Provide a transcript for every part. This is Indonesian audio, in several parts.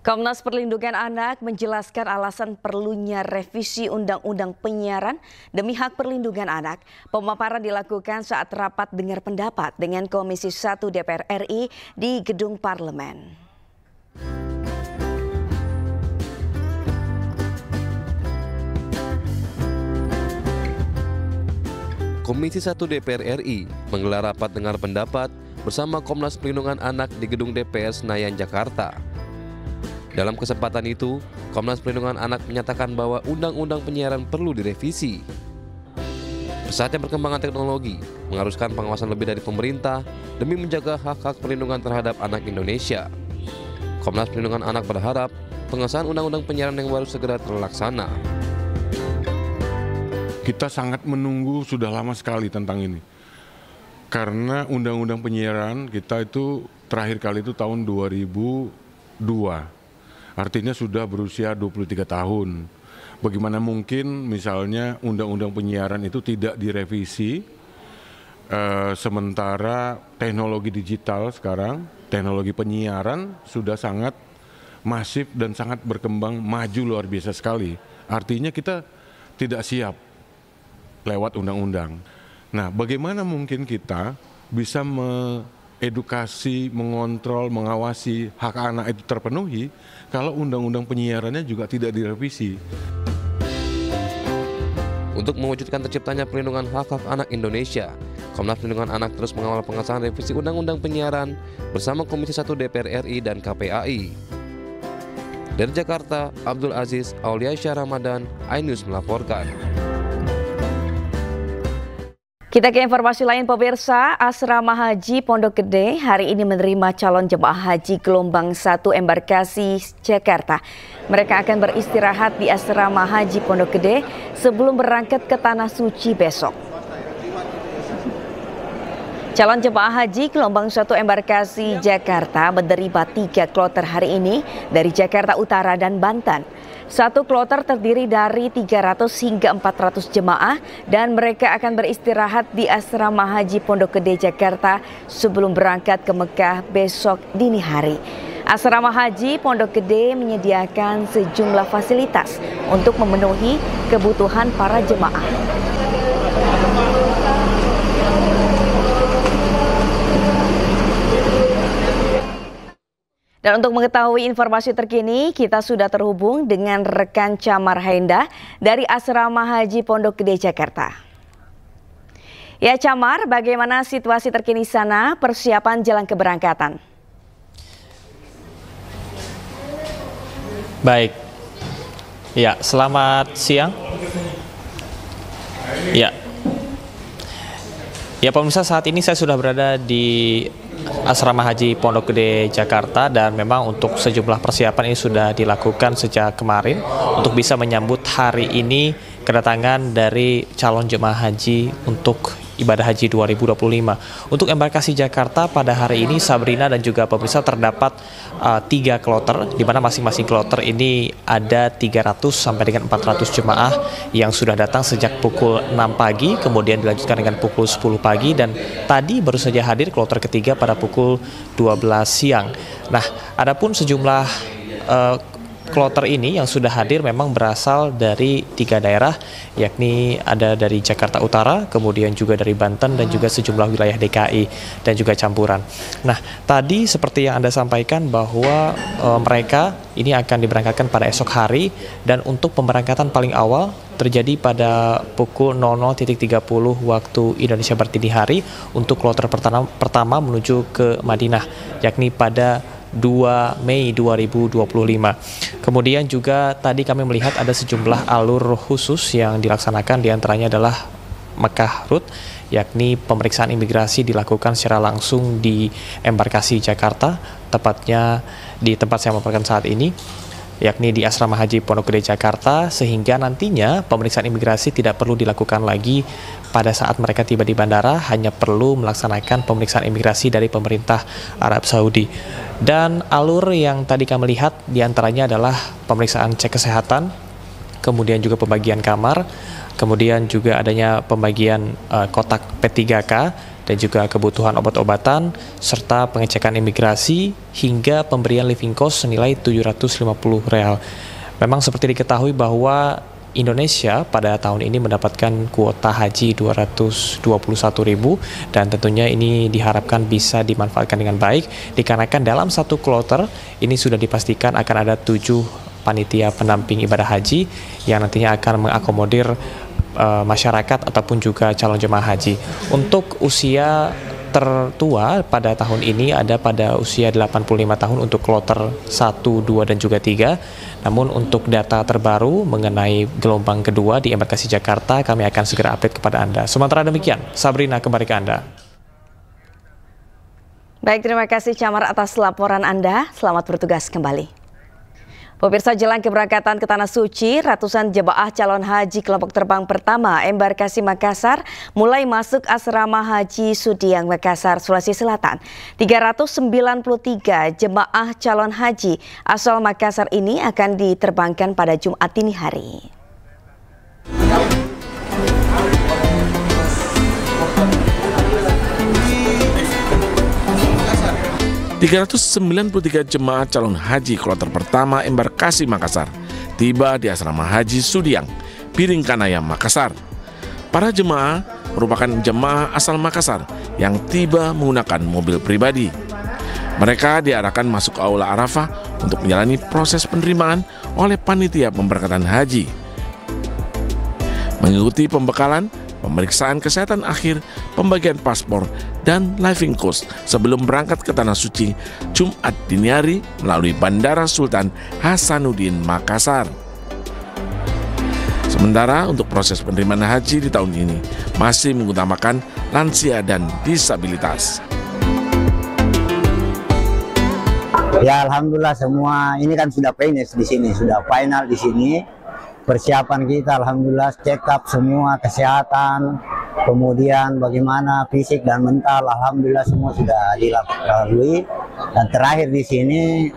Komnas Perlindungan Anak menjelaskan alasan perlunya revisi Undang-Undang Penyiaran demi hak perlindungan anak. Pemaparan dilakukan saat rapat dengar pendapat dengan Komisi 1 DPR RI di Gedung Parlemen. Komisi 1 DPR RI menggelar rapat dengar pendapat bersama Komnas Perlindungan Anak di Gedung DPR Senayan, Jakarta. Dalam kesempatan itu, Komnas Perlindungan Anak menyatakan bahwa Undang-Undang Penyiaran perlu direvisi. Pesatnya perkembangan teknologi mengharuskan pengawasan lebih dari pemerintah demi menjaga hak-hak perlindungan terhadap anak Indonesia. Komnas Perlindungan Anak berharap pengesahan Undang-Undang Penyiaran yang baru segera terlaksana. Kita sangat menunggu sudah lama sekali tentang ini. Karena Undang-Undang Penyiaran kita itu terakhir kali itu tahun 2002. Artinya sudah berusia 23 tahun. Bagaimana mungkin misalnya Undang-Undang Penyiaran itu tidak direvisi, sementara teknologi digital sekarang, teknologi penyiaran sudah sangat masif dan sangat berkembang maju luar biasa sekali. Artinya kita tidak siap lewat undang-undang. Nah, bagaimana mungkin kita bisa edukasi, mengontrol, mengawasi hak anak itu terpenuhi kalau undang-undang penyiarannya juga tidak direvisi. Untuk mewujudkan terciptanya perlindungan hak-hak anak Indonesia, Komnas Perlindungan Anak terus mengawal pengesahan revisi Undang-Undang Penyiaran bersama Komisi 1 DPR RI dan KPAI. Dari Jakarta, Abdul Aziz Auliasyah Ramadan, iNews melaporkan. Kita ke informasi lain, pemirsa. Asrama Haji Pondok Gede hari ini menerima calon jemaah haji gelombang 1 embarkasi Jakarta. Mereka akan beristirahat di Asrama Haji Pondok Gede sebelum berangkat ke Tanah Suci besok. Calon jemaah haji gelombang 1 embarkasi Jakarta menerima 3 kloter hari ini dari Jakarta Utara dan Banten. Satu kloter terdiri dari 300 hingga 400 jemaah dan mereka akan beristirahat di Asrama Haji Pondok Gede Jakarta sebelum berangkat ke Mekah besok dini hari. Asrama Haji Pondok Gede menyediakan sejumlah fasilitas untuk memenuhi kebutuhan para jemaah. Dan untuk mengetahui informasi terkini, kita sudah terhubung dengan rekan Camar Henda dari Asrama Haji Pondok Gede Jakarta. Ya Camar, bagaimana situasi terkini sana, persiapan jelang keberangkatan? Baik, ya selamat siang. Ya pemirsa, saat ini saya sudah berada di Asrama Haji Pondok Gede Jakarta dan memang untuk sejumlah persiapan ini sudah dilakukan sejak kemarin untuk bisa menyambut hari ini kedatangan dari calon jemaah haji untuk ibadah haji 2025. Untuk embarkasi Jakarta pada hari ini, Sabrina dan juga pemirsa, terdapat 3 kloter, di mana masing-masing kloter ini ada 300 sampai dengan 400 jemaah yang sudah datang sejak pukul 6 pagi, kemudian dilanjutkan dengan pukul 10 pagi, dan tadi baru saja hadir kloter ketiga pada pukul 12 siang. Nah, adapun sejumlah kloter ini yang sudah hadir memang berasal dari 3 daerah, yakni ada dari Jakarta Utara, kemudian juga dari Banten, dan juga sejumlah wilayah DKI, dan juga campuran. Nah, tadi seperti yang Anda sampaikan bahwa mereka ini akan diberangkatkan pada esok hari, dan untuk pemberangkatan paling awal terjadi pada pukul 00.30 waktu Indonesia Barat dini hari untuk kloter pertama menuju ke Madinah, yakni pada 2 Mei 2025. Kemudian juga tadi kami melihat ada sejumlah alur khusus yang dilaksanakan, diantaranya adalah Mekah Route, yakni pemeriksaan imigrasi dilakukan secara langsung di embarkasi Jakarta, tepatnya di tempat saya melaporkan saat ini, yakni di Asrama Haji Pondok Gede Jakarta, sehingga nantinya pemeriksaan imigrasi tidak perlu dilakukan lagi pada saat mereka tiba di bandara, hanya perlu melaksanakan pemeriksaan imigrasi dari pemerintah Arab Saudi. Dan alur yang tadi kami lihat diantaranya adalah pemeriksaan cek kesehatan, kemudian juga pembagian kamar, kemudian juga adanya pembagian kotak P3K, dan juga kebutuhan obat-obatan, serta pengecekan imigrasi, hingga pemberian living cost senilai Rp750. Memang seperti diketahui bahwa Indonesia pada tahun ini mendapatkan kuota haji 221.000 dan tentunya ini diharapkan bisa dimanfaatkan dengan baik dikarenakan dalam satu kloter ini sudah dipastikan akan ada 7 panitia pendamping ibadah haji yang nantinya akan mengakomodir masyarakat ataupun juga calon jemaah haji. Untuk usia tertua pada tahun ini ada pada usia 85 tahun untuk kloter 1, 2, dan juga 3. Namun untuk data terbaru mengenai gelombang kedua di embarkasi Jakarta kami akan segera update kepada Anda. Sementara demikian, Sabrina kembali ke Anda. Baik, terima kasih Camar atas laporan Anda. Selamat bertugas kembali. Pemirsa, jelang keberangkatan ke Tanah Suci, ratusan jemaah calon haji kelompok terbang pertama embarkasi Makassar mulai masuk asrama haji Sudiang, Makassar, Sulawesi Selatan. 393 jemaah calon haji asal Makassar ini akan diterbangkan pada Jumat dini hari. 393 jemaah calon haji kloter pertama embarkasi Makassar tiba di asrama haji Sudiang, Piring Kanaya, Makassar. Para jemaah merupakan jemaah asal Makassar yang tiba menggunakan mobil pribadi. Mereka diarahkan masuk ke Aula Arafah untuk menjalani proses penerimaan oleh panitia pemberangkatan haji. Mengikuti pembekalan, pemeriksaan kesehatan akhir, pembagian paspor, dan living cost sebelum berangkat ke Tanah Suci Jumat dini hari melalui Bandara Sultan Hasanuddin, Makassar. Sementara untuk proses penerimaan haji di tahun ini masih mengutamakan lansia dan disabilitas. Ya, alhamdulillah semua ini kan sudah finish di sini, sudah final di sini. Persiapan kita alhamdulillah check up semua kesehatan, kemudian bagaimana fisik dan mental, alhamdulillah semua sudah dilalui dan terakhir di sini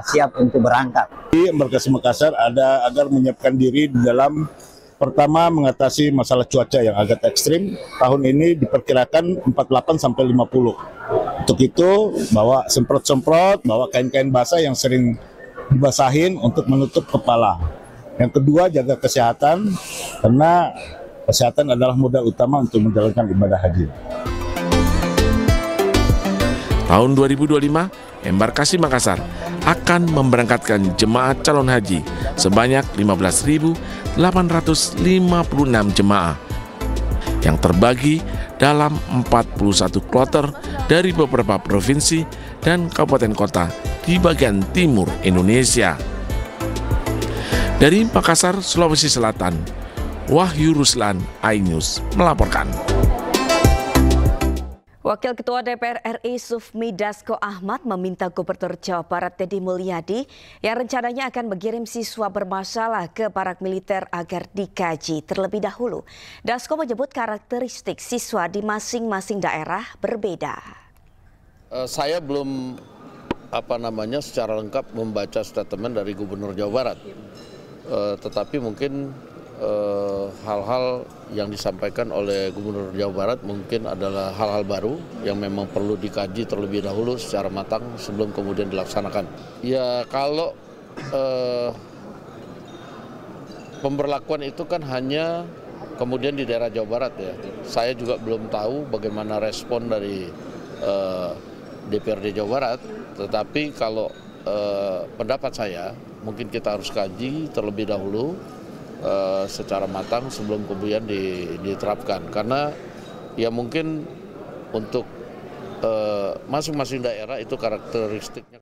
siap untuk berangkat. Di embarkasi Makassar ada agar menyiapkan diri di dalam pertama mengatasi masalah cuaca yang agak ekstrim. Tahun ini diperkirakan 48 sampai 50. Untuk itu bawa semprot-semprot, bawa kain-kain basah yang sering dibasahin untuk menutup kepala. Yang kedua, jaga kesehatan, karena kesehatan adalah modal utama untuk menjalankan ibadah haji. Tahun 2025, embarkasi Makassar akan memberangkatkan jemaah calon haji sebanyak 15.856 jemaah yang terbagi dalam 41 kloter dari beberapa provinsi dan kabupaten kota di bagian timur Indonesia. Dari Makassar, Sulawesi Selatan, Wahyu Ruslan, iNews melaporkan. Wakil Ketua DPR RI Sufmi Dasko Ahmad meminta Gubernur Jawa Barat Deddy Mulyadi yang rencananya akan mengirim siswa bermasalah ke barak militer agar dikaji terlebih dahulu. Dasko menyebut karakteristik siswa di masing-masing daerah berbeda. Saya belum secara lengkap membaca statement dari Gubernur Jawa Barat. Tetapi mungkin hal-hal yang disampaikan oleh Gubernur Jawa Barat mungkin adalah hal-hal baru yang memang perlu dikaji terlebih dahulu secara matang sebelum kemudian dilaksanakan. Ya, kalau pemberlakuan itu kan hanya kemudian di daerah Jawa Barat ya. Saya juga belum tahu bagaimana respon dari DPRD Jawa Barat, tetapi kalau pendapat saya mungkin kita harus kaji terlebih dahulu secara matang sebelum kemudian diterapkan, karena ya mungkin untuk masing-masing daerah itu karakteristiknya.